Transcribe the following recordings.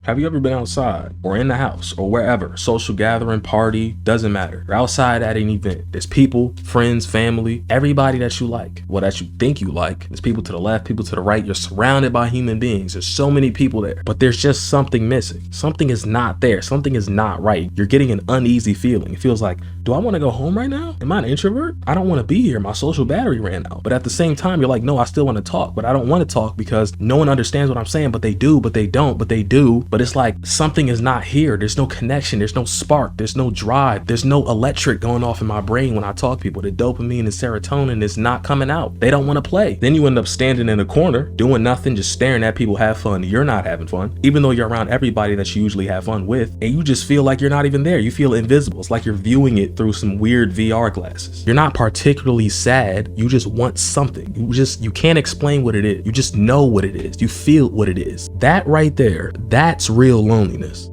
Have you ever been outside or in the house or wherever, social gathering, party, doesn't matter. You're outside at an event. There's people, friends, family, everybody that you like. Well, that you think you like. There's people to the left, people to the right. You're surrounded by human beings. There's so many people there, but there's just something missing. Something is not there. Something is not right. You're getting an uneasy feeling. It feels like, do I want to go home right now? Am I an introvert? I don't want to be here. My social battery ran out. But at the same time, you're like, no, I still want to talk, but I don't want to talk because no one understands what I'm saying, but they do, but they don't, but they do. But it's like something is not here. There's no connection. There's no spark. There's no drive. There's no electric going off in my brain when I talk to people. The dopamine and serotonin is not coming out. They don't want to play. Then you end up standing in a corner, doing nothing, just staring at people have fun. You're not having fun, even though you're around everybody that you usually have fun with, and you just feel like you're not even there. You feel invisible. It's like you're viewing it through some weird VR glasses. You're not particularly sad. You just want something. You can't explain what it is. You just know what it is. You feel what it is. That right there, that's real loneliness.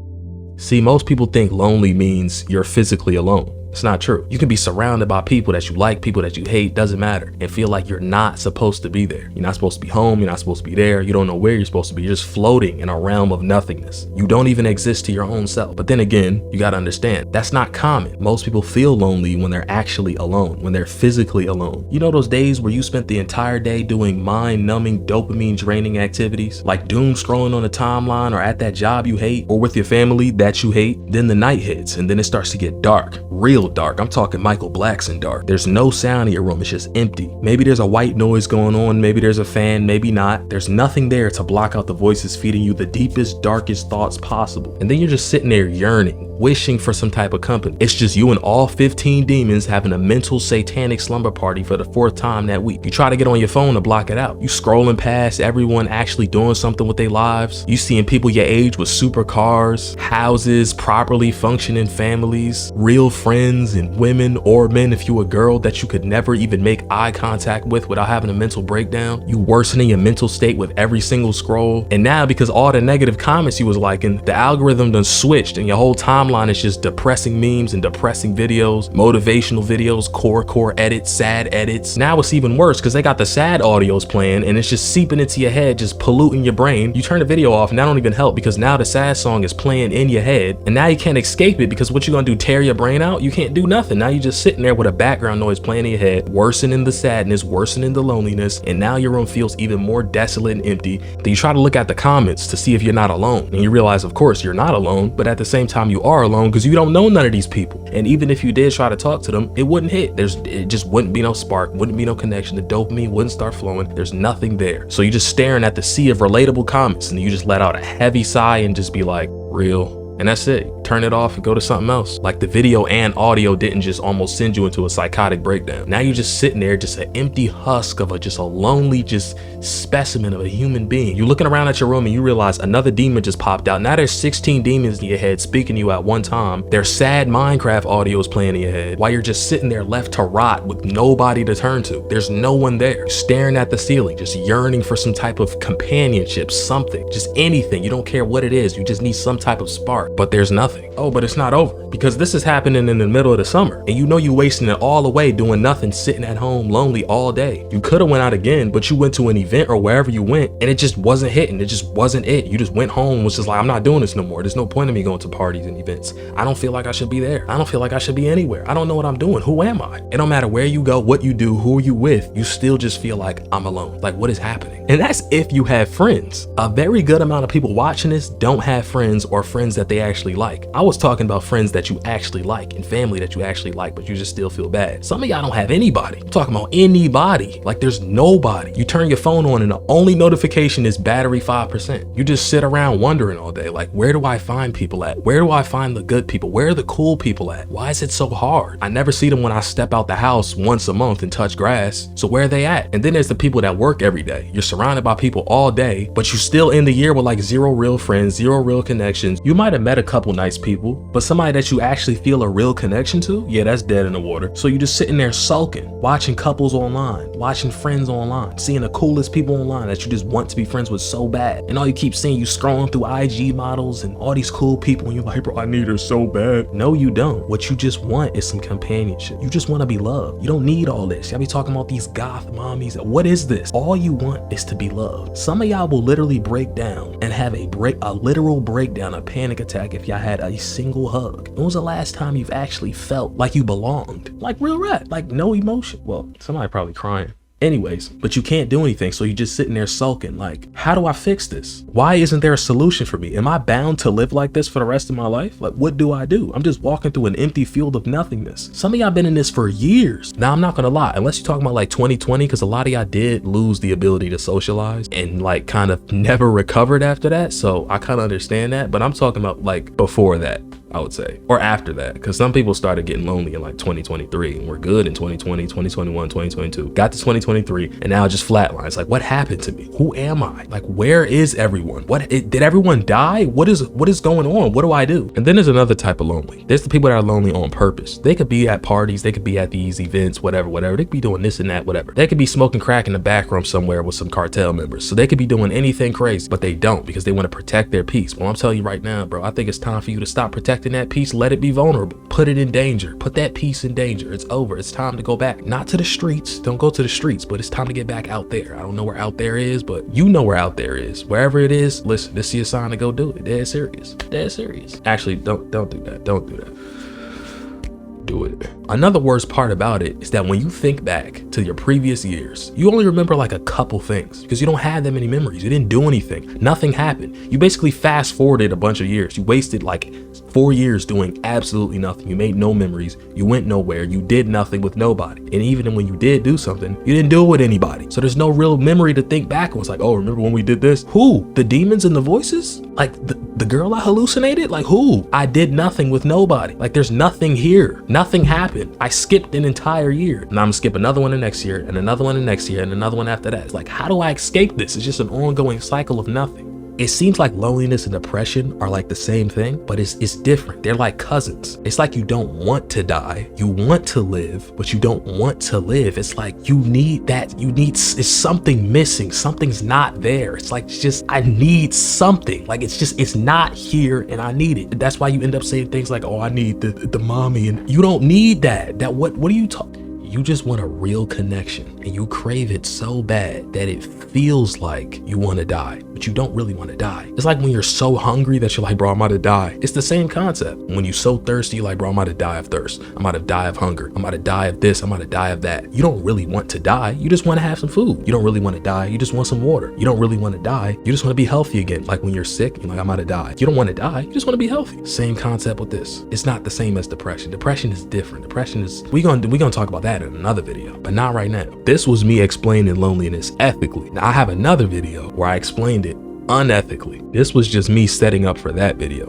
See, most people think lonely means you're physically alone. It's not true. You can be surrounded by people that you like, people that you hate, doesn't matter, and feel like you're not supposed to be there. You're not supposed to be home. You're not supposed to be there. You don't know where you're supposed to be. You're just floating in a realm of nothingness. You don't even exist to your own self. But then again, you got to understand, that's not common. Most people feel lonely when they're actually alone, when they're physically alone. You know those days where you spent the entire day doing mind-numbing, dopamine-draining activities, like doom scrolling on a timeline or at that job you hate or with your family that you hate? Then the night hits and then it starts to get dark, real dark. I'm talking Michael Blackson dark. There's no sound in your room. It's just empty. Maybe there's a white noise going on. Maybe there's a fan, maybe not. There's nothing there to block out the voices feeding you the deepest, darkest thoughts possible. And then you're just sitting there yearning, wishing for some type of company. It's just you and all 15 demons having a mental satanic slumber party for the 4th time that week. You try to get on your phone to block it out. You scrolling past everyone actually doing something with their lives. You seeing people your age with supercars, houses, properly functioning families, real friends and women or men if you a girl that you could never even make eye contact with without having a mental breakdown. You worsening your mental state with every single scroll. And now because all the negative comments you was liking, the algorithm done switched and your whole timeline is just depressing memes and depressing videos, motivational videos, core edits, sad edits. Now it's even worse because they got the sad audios playing and it's just seeping into your head, just polluting your brain. You turn the video off and that don't even help because now the sad song is playing in your head and now you can't escape it because what you gonna do, tear your brain out? You can't do nothing. Now you're just sitting there with a background noise playing in your head, worsening the sadness, worsening the loneliness, and now your room feels even more desolate and empty. Then you try to look at the comments to see if you're not alone, and you realize of course you're not alone, but at the same time you are alone because you don't know none of these people. And even if you did try to talk to them, it wouldn't hit. It just wouldn't be no spark, wouldn't be no connection. The dopamine wouldn't start flowing. There's nothing there. So you're just staring at the sea of relatable comments and you just let out a heavy sigh and just be like, real. And that's it. Turn it off and go to something else. Like the video and audio didn't just almost send you into a psychotic breakdown. Now you're just sitting there, just an empty husk of just a lonely, just specimen of a human being. You're looking around at your room and you realize another demon just popped out. Now there's 16 demons in your head speaking to you at one time. There's sad Minecraft audios playing in your head while you're just sitting there left to rot with nobody to turn to. There's no one there. Staring at the ceiling, just yearning for some type of companionship, something, just anything. You don't care what it is. You just need some type of spark. But there's nothing. Oh, but it's not over because this is happening in the middle of the summer and you know you wasting it all away doing nothing, sitting at home lonely all day. You could have went out again, but you went to an event or wherever you went and it just wasn't hitting. It just wasn't it. You just went home and was just like, I'm not doing this no more. There's no point in me going to parties and events. I don't feel like I should be there. I don't feel like I should be anywhere. I don't know what I'm doing. Who am I? It don't matter where you go, what you do, who are you with, you still just feel like I'm alone. Like what is happening? And that's if you have friends. A very good amount of people watching this don't have friends or friends that they actually like. I was talking about friends that you actually like and family that you actually like, but you just still feel bad. Some of y'all don't have anybody. I'm talking about anybody. Like there's nobody. You turn your phone on and the only notification is battery 5%. You just sit around wondering all day, like, where do I find people at? Where do I find the good people? Where are the cool people at? Why is it so hard? I never see them when I step out the house once a month and touch grass. So where are they at? And then there's the people that work every day. You're surrounded by people all day, but you still end the year with like 0 real friends, 0 real connections. You might have met a couple nice people, but somebody that you actually feel a real connection to, yeah, that's dead in the water. So you just sitting there sulking, watching couples online, watching friends online, seeing the coolest people online that you just want to be friends with so bad. And all you keep seeing, you scrolling through IG models and all these cool people, and you're like, bro, I need her so bad. No, you don't. What you just want is some companionship. You just want to be loved. You don't need all this. Y'all be talking about these goth mommies. What is this? All you want is to be loved. Some of y'all will literally break down and have a literal breakdown, a panic attack if y'all had a single hug. When was the last time you've actually felt like you belonged? Like real rap, like no emotion. Well, somebody probably crying. Anyways, but you can't do anything, so you're just sitting there sulking like, how do I fix this? Why isn't there a solution for me? Am I bound to live like this for the rest of my life? Like, what do I do? I'm just walking through an empty field of nothingness. Some of y'all been in this for years. Now, I'm not gonna lie, unless you're talking about like 2020, because a lot of y'all did lose the ability to socialize and like kind of never recovered after that, so I kind of understand that, but I'm talking about like before that, I would say, or after that, because some people started getting lonely in like 2023 and we're good in 2020, 2021, 2022, got to 2023, and now it just flatlines. Like, what happened to me? Who am I? Like, where is everyone? Did everyone die? What is going on? What do I do? And then there's another type of lonely. There's the people that are lonely on purpose. They could be at parties, they could be at these events, whatever. They could be doing this and that, whatever. They could be smoking crack in the back room somewhere with some cartel members. So they could be doing anything crazy, but they don't, because they want to protect their peace. Well, I'm telling you right now, bro, I think it's time for you to stop protecting that peace. Let it be vulnerable. Put it in danger. Put that peace in danger. It's over. It's time to go back. Not to the streets. Don't go to the streets, but it's time to get back out there. I don't know where out there is, but you know where out there is. Wherever it is, listen, this is your sign to go do it. Dead serious. Dead serious. Actually, don't do that. Don't do that. Do it. Another worst part about it is that when you think back to your previous years, you only remember like a couple things because you don't have that many memories. You didn't do anything. Nothing happened. You basically fast forwarded a bunch of years. You wasted like 4 years doing absolutely nothing. You made no memories. You went nowhere. You did nothing with nobody. And even when you did do something, you didn't do it with anybody. So there's no real memory to think back on. It's like, oh, remember when we did this? Who? The demons and the voices? Like the girl I hallucinated? Like who? I did nothing with nobody. Like there's nothing here. Nothing happened. I skipped an entire year. And I'm gonna skip another one the next year and another one the next year and another one after that. It's like, how do I escape this? It's just an ongoing cycle of nothing. It seems like loneliness and depression are like the same thing, but it's different. They're like cousins. It's like you don't want to die. You want to live, but you don't want to live. It's like you need that. It's something missing. Something's not there. It's like, it's just, I need something. Like it's not here and I need it. That's why you end up saying things like, oh, I need the mommy, and you don't need that. What are you talking? You just want a real connection and you crave it so bad that it feels like you want to die, but you don't really want to die. It's like when you're so hungry that you're like, bro, I'm about to die. It's the same concept. When you're so thirsty, you're like, bro, I'm about to die of thirst. I'm about to die of hunger. I'm about to die of this. I'm about to die of that. You don't really want to die. You just want to have some food. You don't really want to die. You just want some water. You don't really want to die. You just want to be healthy again. Like when you're sick, you're like, I'm about to die. You don't want to die. You just want to be healthy. Same concept with this. It's not the same as depression. Depression is different. Depression is, we're gonna talk about that in another video, but not right now. This was me explaining loneliness ethically. Now I have another video where I explained it unethically. This was just me setting up for that video.